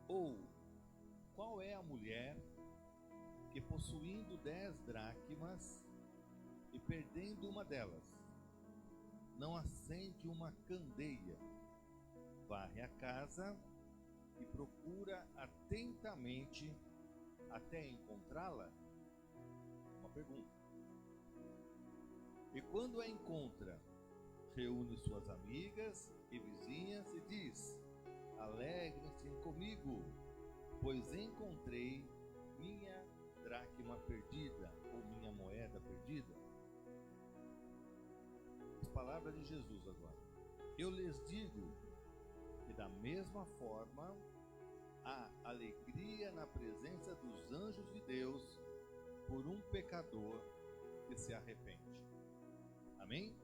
Ou, qual é a mulher que, possuindo 10 dracmas e perdendo uma delas, não acende uma candeia, varre a casa e procura atentamente até encontrá-la? Uma pergunta. E quando a encontra, reúne suas amigas e vizinhas e diz: alegrem-se comigo, pois encontrei minha dracma perdida, ou minha moeda perdida. As palavras de Jesus agora. Eu lhes digo que da mesma forma há alegria na presença dos anjos de Deus por um pecador que se arrepende. Amém?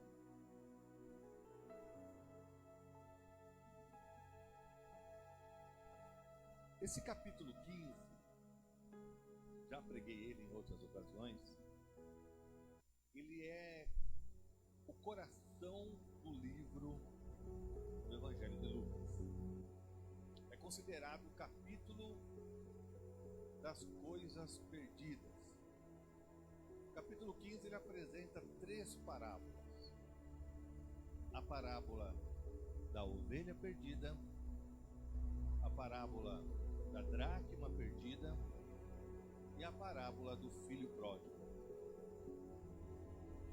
Esse capítulo 15, já preguei ele em outras ocasiões, ele é o coração do livro do Evangelho de Lucas. É considerado o capítulo das coisas perdidas. O capítulo 15 ele apresenta 3 parábolas. A parábola da ovelha perdida, a parábola da dracma perdida e a parábola do filho pródigo.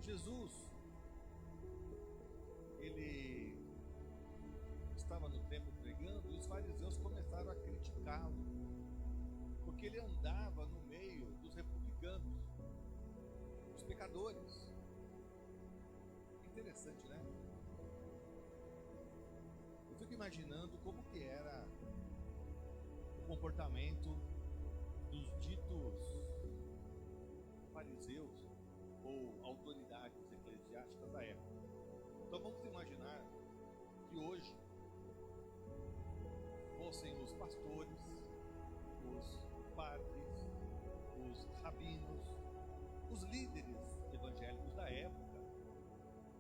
Jesus, ele estava no templo pregando e os fariseus começaram a criticá-lo, porque ele andava no meio dos republicanos, dos pecadores. Interessante, né? Eu fico imaginando como que era o comportamento dos ditos fariseus ou autoridades eclesiásticas da época. Então vamos imaginar que hoje fossem os pastores, os padres, os rabinos, os líderes evangélicos da época.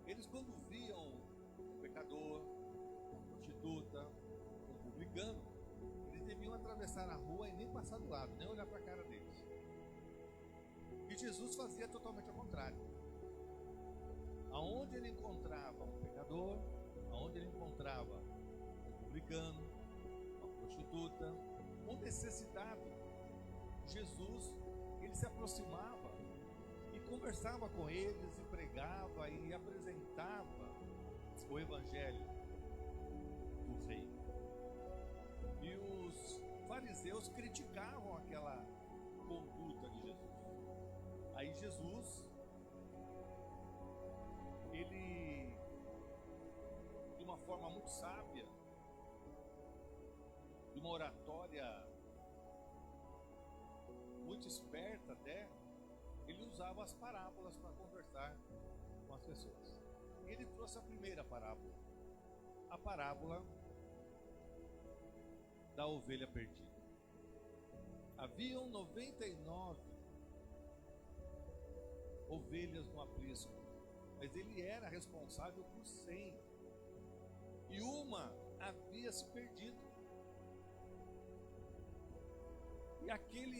Eles, quando viam um pecador, uma prostituta, um publicano, eles deviam atravessar a rua e nem passar do lado, nem olhar para a cara deles. E Jesus fazia totalmente ao contrário. Aonde ele encontrava um pecador, aonde ele encontrava um publicano, uma prostituta, um necessitado, Jesus, ele se aproximava e conversava com eles, e pregava e apresentava o evangelho do reino. E os fariseus criticavam aquela conduta de Jesus. Aí Jesus, ele, de uma forma muito sábia, de uma oratória muito esperta até, ele usava as parábolas para conversar com as pessoas. E ele trouxe a primeira parábola, a parábola da ovelha perdida. Haviam 99 ovelhas no aprisco, mas ele era responsável por 100. E uma havia se perdido. E aquela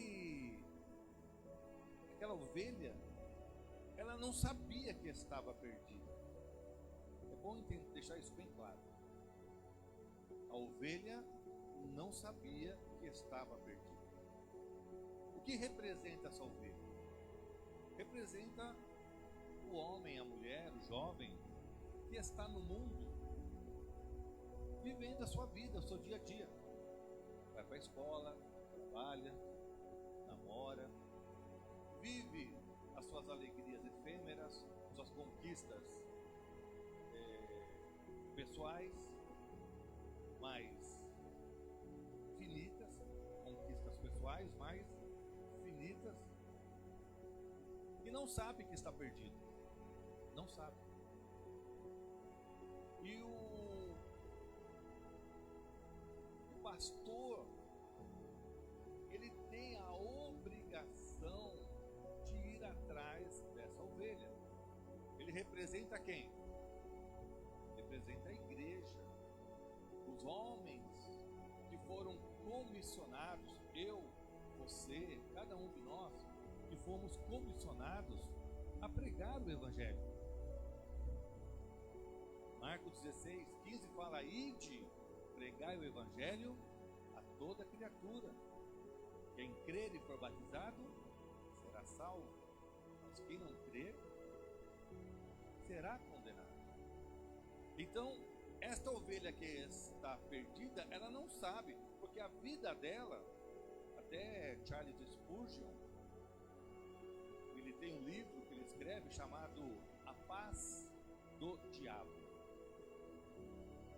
ovelha, ela não sabia que estava perdida. É bom deixar isso bem claro. A ovelha não sabia que estava perdida. O que representa essa ovelha? Representa o homem, a mulher, o jovem que está no mundo, vivendo a sua vida, o seu dia a dia. Vai para a escola, trabalha, namora, vive as suas alegrias efêmeras, suas conquistas pessoais mais finitas, conquistas pessoais mais finitas, e não sabe que está perdido, não sabe. E o pastor, ele tem a obrigação de ir atrás dessa ovelha. Ele representa quem? Representa a igreja, os homens que foram comissionados, eu, você, cada um de nós, que fomos comissionados a pregar o Evangelho. Marcos 16:15 fala: ide, pregai o Evangelho a toda criatura. Quem crer e for batizado será salvo, mas quem não crer será condenado. Então, esta ovelha que está perdida, ela não sabe, porque a vida dela, até Charles Spurgeon, ele tem um livro que ele escreve chamado A Paz do Diabo.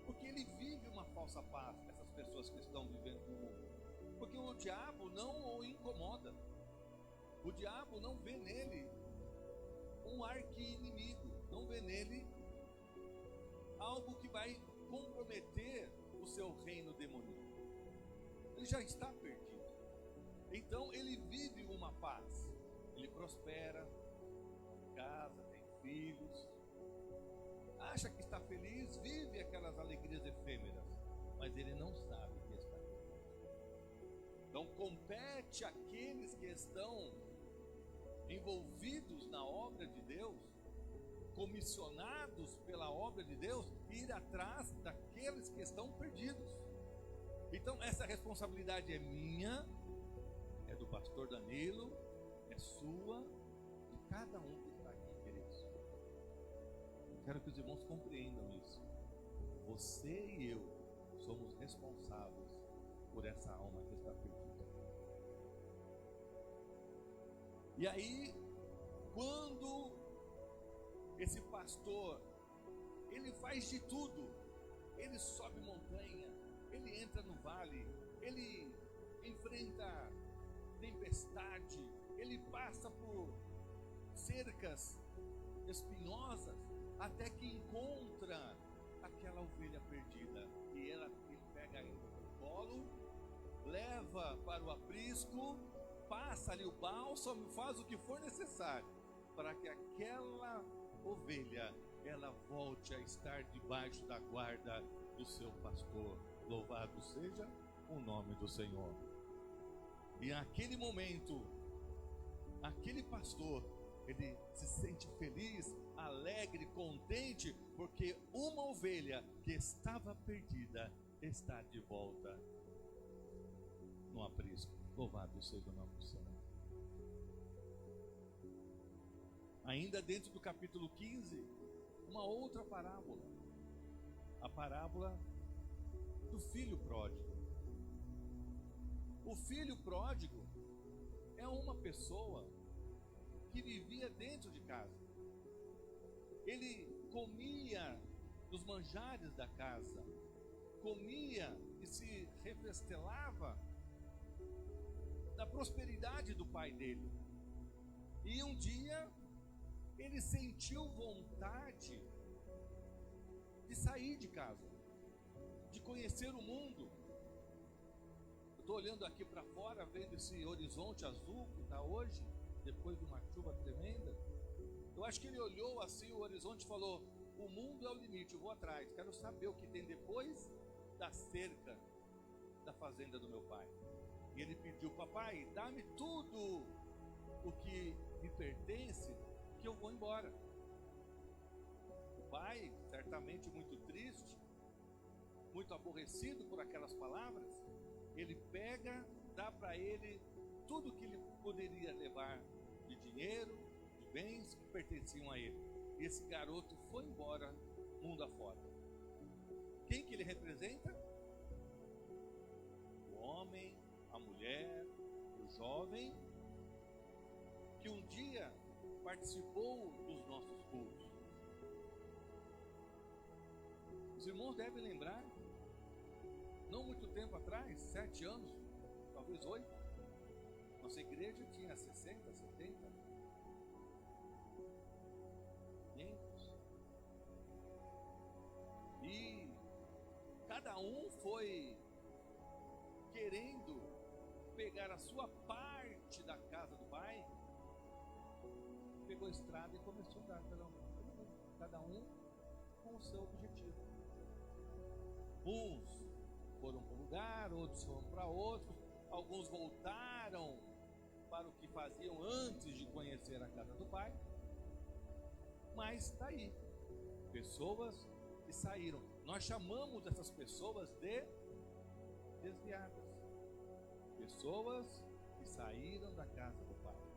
Porque ele vive uma falsa paz, essas pessoas que estão vivendo no mundo. Porque o diabo não o incomoda. O diabo não vê nele um arqui-inimigo, não vê nele algo que vai comprometer o seu reino demoníaco. Ele já está perdido. Então ele vive uma paz. Ele prospera, casa, tem filhos, acha que está feliz, vive aquelas alegrias efêmeras, mas ele não sabe que está feliz. Então compete àqueles que estão envolvidos na obra de Deus, comissionados pela obra de Deus, ir atrás daqueles que estão perdidos. Então essa responsabilidade é minha, é do pastor Danilo, é sua, de cada um que está aqui, queridos. Quero que os irmãos compreendam isso. Você e eu somos responsáveis por essa alma que está perdida. E aí, quando esse pastor, ele faz de tudo, ele sobe montanha, ele entra no vale, ele enfrenta tempestade, ele passa por cercas espinhosas, até que encontra aquela ovelha perdida, e ele pega ainda no colo, leva para o aprisco, passa ali o bálsamo, faz o que for necessário, para que aquela ovelha, ela volte a estar debaixo da guarda do seu pastor. Louvado seja o nome do Senhor. E naquele momento, aquele pastor, ele se sente feliz, alegre, contente, porque uma ovelha que estava perdida está de volta no aprisco. Louvado seja o nome do Senhor. Ainda dentro do capítulo 15, uma outra parábola, a parábola do filho pródigo. O filho pródigo é uma pessoa que vivia dentro de casa. Ele comia dos manjares da casa, comia e se refestelava da prosperidade do pai dele. E um dia ele sentiu vontade de sair de casa, de conhecer o mundo. Estou olhando aqui para fora, vendo esse horizonte azul que está hoje, depois de uma chuva tremenda. Eu acho que ele olhou assim o horizonte e falou: o mundo é o limite, eu vou atrás, quero saber o que tem depois da cerca da fazenda do meu pai. E ele pediu: papai, dá-me tudo o que me pertence, que eu vou embora. O pai, certamente muito triste, muito aborrecido por aquelas palavras, ele pega, dá para ele tudo que ele poderia levar de dinheiro, de bens que pertenciam a ele. E esse garoto foi embora mundo afora. Quem que ele representa? O homem, a mulher, o jovem que um dia participou dos nossos cultos. Os irmãos devem lembrar, não muito tempo atrás, 7 anos, talvez 8, nossa igreja tinha 60, 70 membros. E cada um foi querendo pegar a sua parte da casa do pai, pegou a estrada e começou a andar pelo mundo, cada um com o seu objetivo. Uns foram para o lugar, outros foram para outro, alguns voltaram para o que faziam antes de conhecer a casa do Pai. Mas está aí, pessoas que saíram. Nós chamamos essas pessoas de desviadas, pessoas que saíram da casa do Pai.